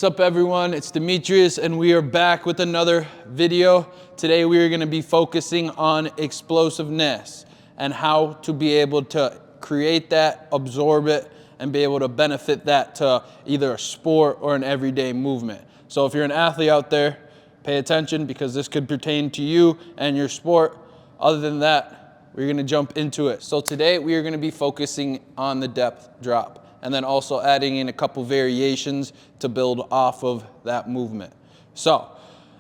What's up everyone, it's Demetrius and we are back with another video. Today we are going to be focusing on explosiveness and how to be able to create that, absorb it, and be able to benefit that to either a sport or an everyday movement. So if you're an athlete out there, pay attention because this could pertain to you and your sport. Other than that, we're going to jump into it. So today we are going to be focusing on the depth drop, and then also adding in a couple variations to build off of that movement. So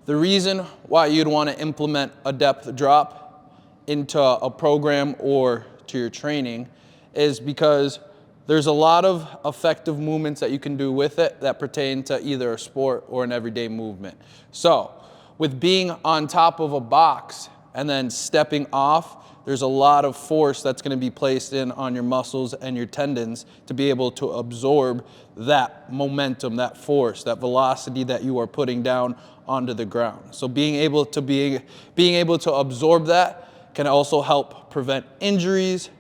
the reason why you'd want to implement a depth drop into a program or to your training is because there's a lot of effective movements that you can do with it that pertain to either a sport or an everyday movement. So with being on top of a box and then stepping off, there's a lot of force that's going to be placed in on your muscles and your tendons to be able to absorb that momentum, that force, that velocity that you are putting down onto the ground. So being able to absorb that can also help prevent injuries,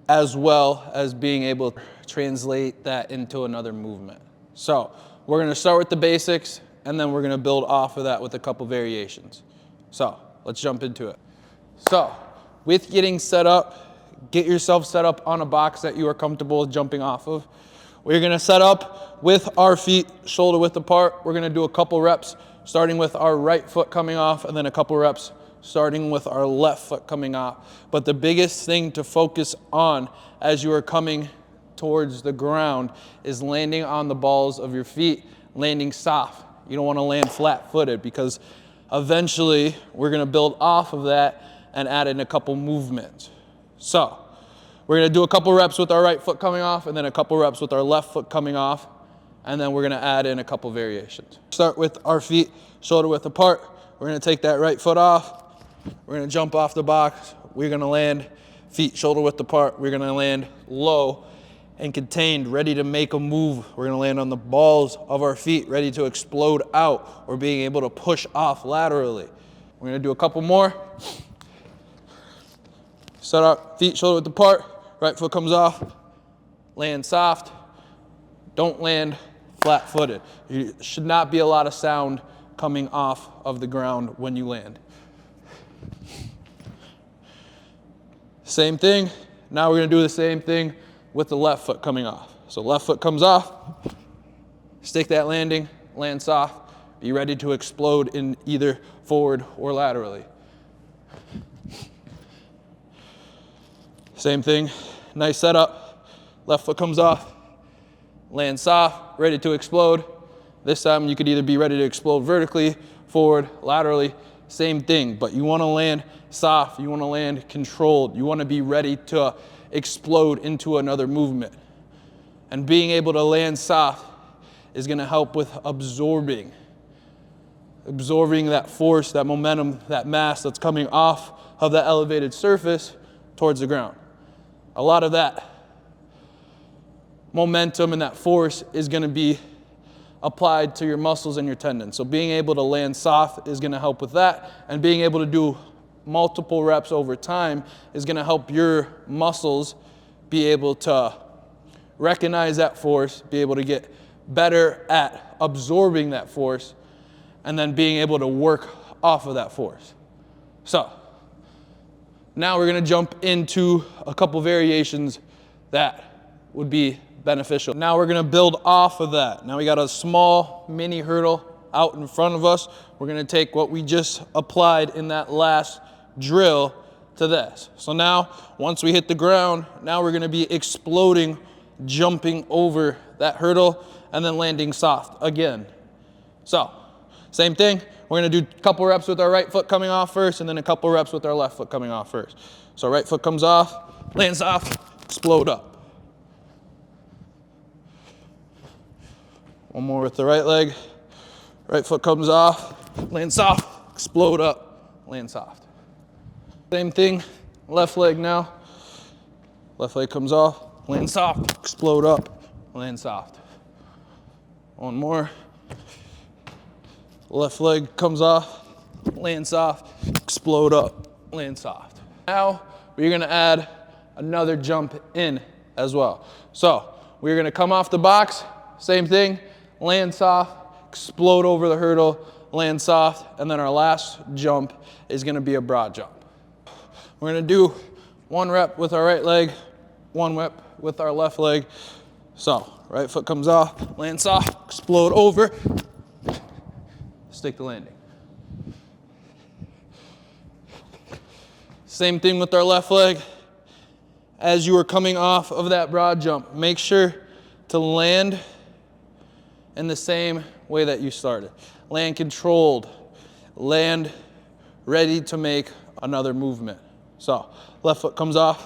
as well as being able to translate that into another movement. So we're going to start with the basics, and then we're going to build off of that with a couple variations. So let's jump into it. So with getting set up, get yourself set up on a box that you are comfortable jumping off of. We're going to set up with our feet shoulder width apart. We're going to do a couple reps starting with our right foot coming off, and then a couple reps starting with our left foot coming off. But the biggest thing to focus on as you are coming towards the ground is landing on the balls of your feet, landing soft. You don't want to land flat-footed because eventually we're going to build off of that and add in a couple movements. So we're going to do a couple reps with our right foot coming off, and then a couple reps with our left foot coming off, and then we're going to add in a couple variations. Start with our feet shoulder width apart. We're going to take that right foot off. We're going to jump off the box. We're going to land feet shoulder width apart. We're going to land low and contained, ready to make a move. We're going to land on the balls of our feet, ready to explode out or being able to push off laterally. We're going to do a couple more. Set our feet shoulder width apart. Right foot comes off. Land soft. Don't land flat-footed. There should not be a lot of sound coming off of the ground when you land. Same thing. Now we're going to do the same thing with the left foot coming off. So left foot comes off. Stick that landing. Land soft. Be ready to explode in either forward or laterally. Same thing. Nice setup. Left foot comes off. Land soft. Ready to explode. This time you could either be ready to explode vertically, forward, laterally. Same thing, but you want to land soft. You want to land controlled. You want to be ready to explode into another movement. And being able to land soft is going to help with absorbing that force, that momentum, that mass that's coming off of that elevated surface towards the ground. A lot of that momentum and that force is going to be applied to your muscles and your tendons. So being able to land soft is going to help with that, and being able to do multiple reps over time is going to help your muscles be able to recognize that force, be able to get better at absorbing that force, and then being able to work off of that force. So now we're going to jump into a couple variations that would be beneficial. Now we're going to build off of that. Now we got a small mini hurdle out in front of us. We're going to take what we just applied in that last drill to this. So now once we hit the ground, now we're going to be exploding, jumping over that hurdle and then landing soft again. So same thing. We're going to do a couple reps with our right foot coming off first, and then a couple reps with our left foot coming off first. So right foot comes off, lands soft, explode up. One more with the right leg. Right foot comes off, land soft, explode up, land soft. Same thing, left leg now. Left leg comes off, land soft, explode up, land soft. One more. Left leg comes off, land soft, explode up, land soft. Now we're going to add another jump in as well. So we're going to come off the box, same thing, land soft, explode over the hurdle, land soft, and then our last jump is gonna be a broad jump. We're gonna do 1 rep with our right leg, 1 rep with our left leg. So, right foot comes off, land soft, explode over, stick the landing. Same thing with our left leg. As you are coming off of that broad jump, make sure to land in the same way that you started. Land controlled, land ready to make another movement. So, left foot comes off,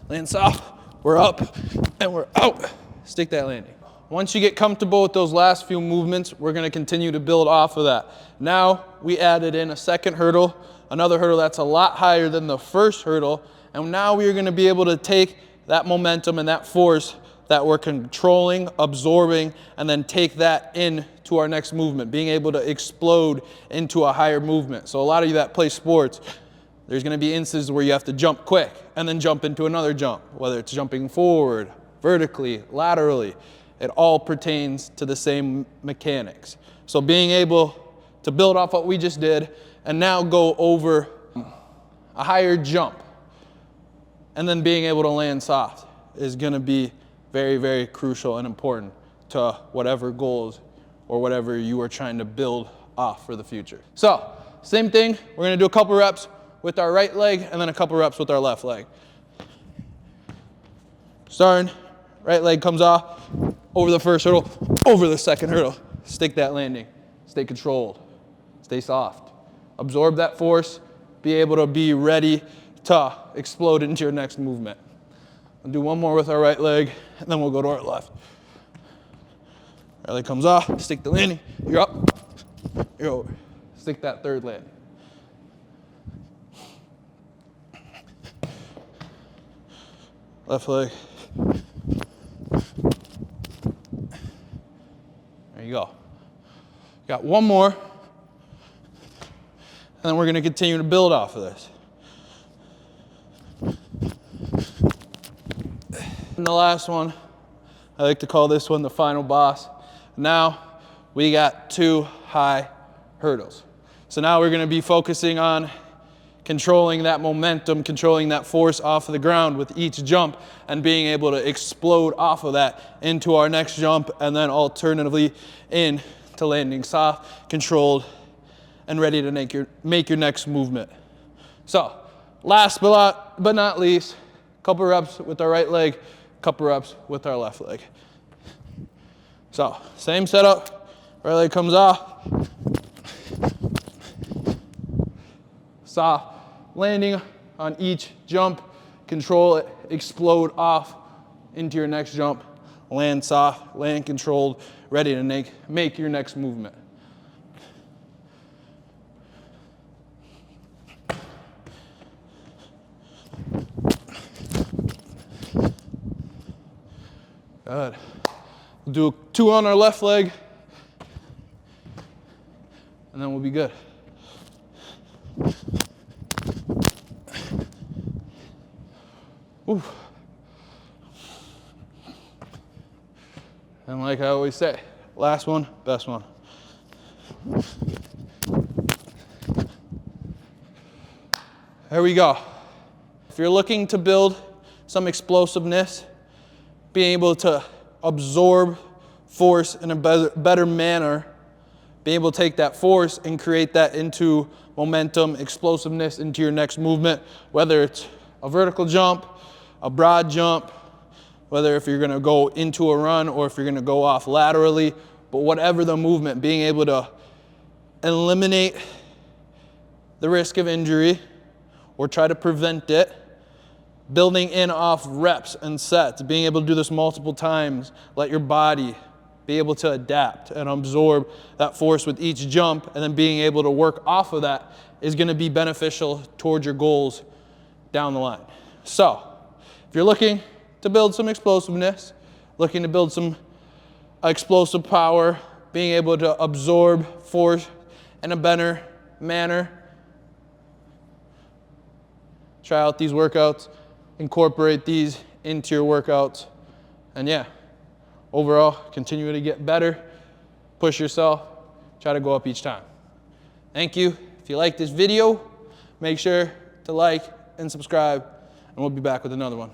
land soft, we're up, and we're out. Stick that landing. Once you get comfortable with those last few movements, we're gonna continue to build off of that. Now, we added in a second hurdle, another hurdle that's a lot higher than the first hurdle, and now we're gonna be able to take that momentum and that force that we're controlling, absorbing, and then take that into our next movement, being able to explode into a higher movement. So a lot of you that play sports, there's gonna be instances where you have to jump quick and then jump into another jump, whether it's jumping forward, vertically, laterally. It all pertains to the same mechanics. So being able to build off what we just did and now go over a higher jump and then being able to land soft is gonna be very, very crucial and important to whatever goals or whatever you are trying to build off for the future. So, same thing, we're gonna do a couple reps with our right leg and then a couple reps with our left leg. Starting, right leg comes off, over the first hurdle, over the second hurdle. Stick that landing, stay controlled, stay soft. Absorb that force, be able to be ready to explode into your next movement. We'll do one more with our right leg, and then we'll go to our left. Right leg comes off, stick the landing, you're up, you're over. Stick that third landing. Left leg. There you go. Got one more, and then we're gonna continue to build off of this. And the last one, I like to call this one the final boss. Now we got 2 high hurdles. So now we're gonna be focusing on controlling that momentum, controlling that force off of the ground with each jump and being able to explode off of that into our next jump and then alternatively into landing soft, controlled, and ready to make your next movement. So last but not least, couple reps with our right leg, couple reps with our left leg. So same setup, right leg comes off, soft landing on each jump, control it, explode off into your next jump, land soft, land controlled, ready to make your next movement. Good. We'll do 2 on our left leg, and then we'll be good. Ooh. And like I always say, last one, best one. There we go. If you're looking to build some explosiveness, being able to absorb force in a better manner, be able to take that force and create that into momentum, explosiveness into your next movement, whether it's a vertical jump, a broad jump, whether if you're gonna go into a run or if you're gonna go off laterally, but whatever the movement, being able to eliminate the risk of injury or try to prevent it, building in off reps and sets, being able to do this multiple times, let your body be able to adapt and absorb that force with each jump, and then being able to work off of that is gonna be beneficial towards your goals down the line. So, if you're looking to build some explosiveness, looking to build some explosive power, being able to absorb force in a better manner, try out these workouts, incorporate these into your workouts, and yeah, overall, continue to get better, push yourself, try to go up each time. Thank you. If you like this video, make sure to like and subscribe, and we'll be back with another one.